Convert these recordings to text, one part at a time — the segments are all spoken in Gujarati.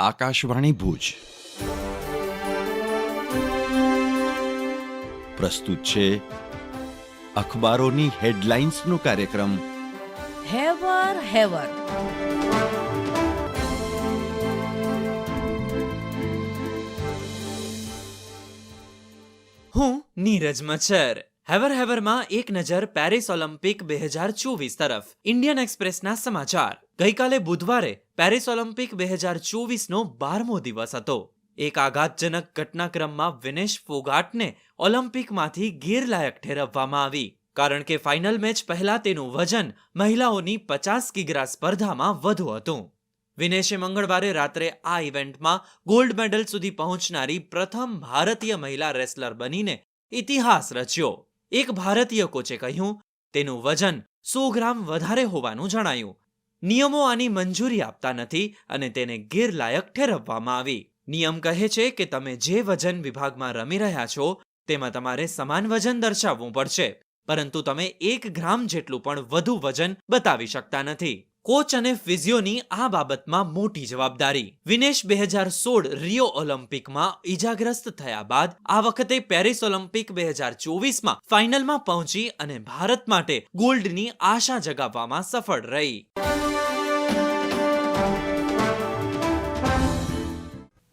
આકાશવાણી ભુજ પ્રસ્તુત છે અખબારોની હેડલાઇન્સનો કાર્યક્રમ હેવર હેવર. હું નીરજ મચ્છર. હેવર હેવરમાં એક નજર પેરિસ ઓલિમ્પિક 2024 તરફ. ઇન્ડિયન એક્સપ્રેસના સમાચાર. ગઈકાલે બુધવારે પેરિસ ઓલિમ્પિક 2024નો 12મો દિવસ હતો. એક આઘાતજનક ઘટનાક્રમમાં વિનેશ ફોગાટને ઓલિમ્પિકમાંથી ગેરલાયક ઠેરવવામાં આવી, કારણ કે ફાઇનલ મેચ પહેલા તેનું વજન મહિલાઓની 50 કિગ્રા સ્પર્ધામાં વધુ હતું. વિનેશે મંગળવારે રાત્રે આ ઇવેન્ટમાં ગોલ્ડ મેડલ સુધી પહોંચનારી પ્રથમ ભારતીય મહિલા રેસલર બનીને ઇતિહાસ રચ્યો. એક ભારતીય કોચે કહ્યું, તેનું વજન 100 ગ્રામ વધારે હોવાનું જણાયું. નિયમો આની મંજૂરી આપતા નથી અને તેને ગેરલાયક ઠેરવવામાં આવી. નિયમ કહે છે કે તમે જે વજન વિભાગમાં રમી રહ્યા છો તેમાં તમારે સમાન વજન દર્શાવવું પડશે, પરંતુ તમે 1 ગ્રામ જેટલું પણ વધુ વજન બતાવી શકતા નથી. કોચ અને ફિઝિયોની આ બાબતમાં મોટી જવાબદારી. વિનેશ 2016 રિયો ઓલિમ્પિકમાં ઈજાગ્રસ્ત થયા બાદ આ વખતે પેરિસ ઓલિમ્પિક 2024માં ફાઇનલમાં પહોંચી અને ભારત માટે ગોલ્ડની આશા જગાવવામાં સફળ રહી.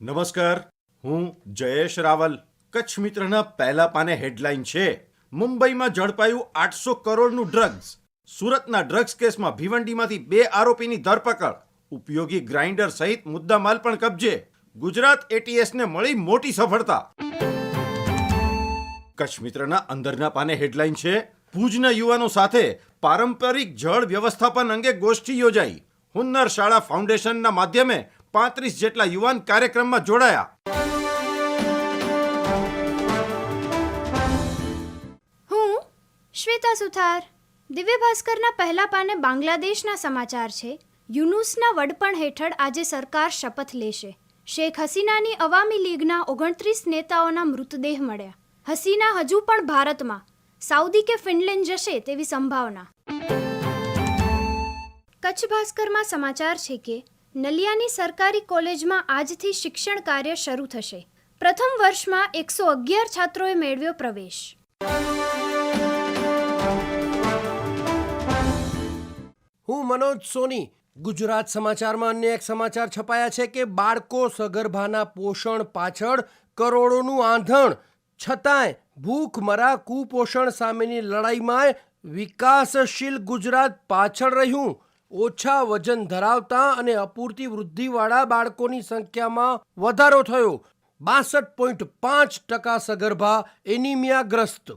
નમસ્કાર, હું જયેશ રાવલ. કચ્છ મિત્રના પહેલા પાને હેડલાઇન છે, મુંબઈમાં ઝડપાયું 800 કરોડનું ડ્રગ્સ. સુરતના ડ્રગ્સ કેસમાં ભિવંડીમાંથી 2 આરોપીની ધરપકડ. ઉપયોગી ગ્રાઇન્ડર સહિત મુદ્દામાલ પણ કબજે. ગુજરાત એટીએસને મળી મોટી સફળતા. કચ્છ મિત્રના અંદરના પાને હેડલાઇન છે, ભુજના યુવાનો સાથે પારંપરિક જળ વ્યવસ્થાપન અંગે ગોષ્ઠી યોજાઈ. હુન્નર શાળા ફાઉન્ડેશનના માધ્યમે 35 જેટલા યુવાન કાર્યક્રમમાં જોડાયા. હું શ્વેતા સુથાર. દિવ્ય ભાસ્કરના પહેલા પાને બાંગ્લાદેશના સમાચાર છે. યુનુસના વડપણ હેઠળ આજે સરકાર શપથ લેશે. શેખ હસીનાની અવામી લીગના 29 નેતાઓના મૃતદેહ મળ્યા. હસીના હજુ પણ ભારતમાં, સાઉદી કે ફિનલેન્ડ જશે તેવી સંભાવના. કચ્છ ભાસ્કરમાં સમાચાર છે કે નલિયાની સરકારી કોલેજમાં આજથી શિક્ષણ કાર્ય શરૂ થશે. પ્રથમ વર્ષમાં 111 છાત્રોએ મેળવ્યો પ્રવેશ. હું મનોજ સોની. ગુજરાત સમાચારમાં અન્ય એક સમાચાર છપાયા છે કે બાળકો સગર્ભાના પોષણ પાછળ કરોડોનું આંધણ, છતાંય ભૂખમરા કુપોષણ સામેની લડાઈમાં વિકાસશીલ ગુજરાત પાછળ રહ્યું. ઓછા વજન ધરાવતા અને અપૂરતી વૃદ્ધિવાળા બાળકોની સંખ્યામાં વધારો થયો. 62.5% સગર્ભા એનિમિયાગ્રસ્ત.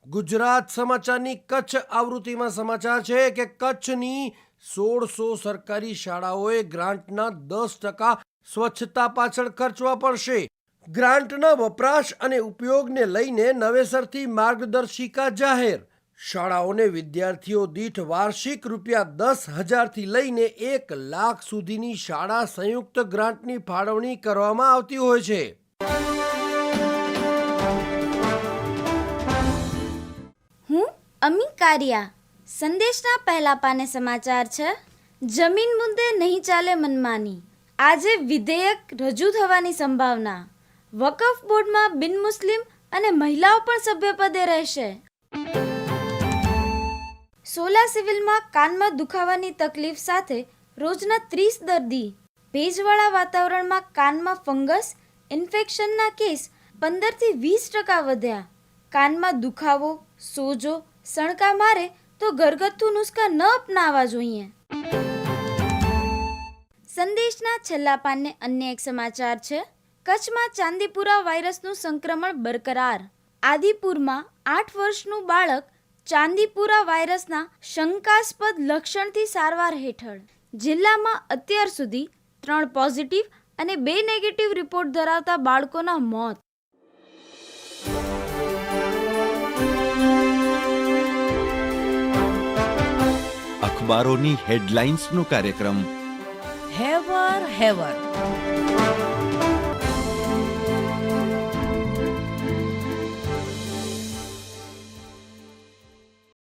ગુજરાત સમાચારની કચ્છ આવૃત્તિમાં સમાચાર છે કે કચ્છની 1600 સરકારી શાળાઓએ ગ્રાન્ટના 10% સ્વચ્છતા પાછળ ખર્ચવા પડશે. ગ્રાન્ટના વપરાશ અને ઉપયોગને લઈને નવેસરથી માર્ગદર્શિકા જાહેર. શાળાઓને વિદ્યાર્થીઓ દીઠ વાર્ષિક ₹10,000થી લઈને 1 લાખ સુધીની શાળા સંયુક્ત ગ્રાન્ટની ફાળવણી કરવામાં આવતી હોય છે. હું અમી કારિયા. સંદેશના પહેલા પાને સમાચાર છે, જમીન મુદ્દે નહીં ચાલે મનમાની. આજે વિધેયક રજૂ થવાની સંભાવના. વકફ બોર્ડમાં બિનમુસ્લિમ અને મહિલાઓ પણ સભ્યપદે રહેશે. સોલા સિવિલમાં કાનમાં દુખાવાની તકલીફ સાથે રોજના 30 દર્દી. ભેજવાળા વાતાવરણમાં કાનમાં ફંગસ ઇન્ફેક્શનના કેસ 15થી 20% વધ્યા. કાનમાં દુખાવો, સોજો, સણકા મારે તો ઘરગથ્થુ નુસ્ખા ન અપનાવવા જોઈએ. સંદેશના છેલ્લા પાને અન્ય એક સમાચાર છે, કચ્છમાં ચાંદીપુરા વાયરસનું સંક્રમણ બરકરાર. આદિપુરમાં 8 વર્ષનું બાળક ચાંદીપુરા વાયરસના શંકાસ્પદ લક્ષણથી સારવાર હેઠળ. જિલ્લામાં અત્યાર સુધી 3 પોઝિટિવ અને 2 નેગેટિવ રિપોર્ટ ધરાવતા બાળકોના મોત. અખબારોની હેડલાઇન્સનો કાર્યક્રમ હેવર હેવર.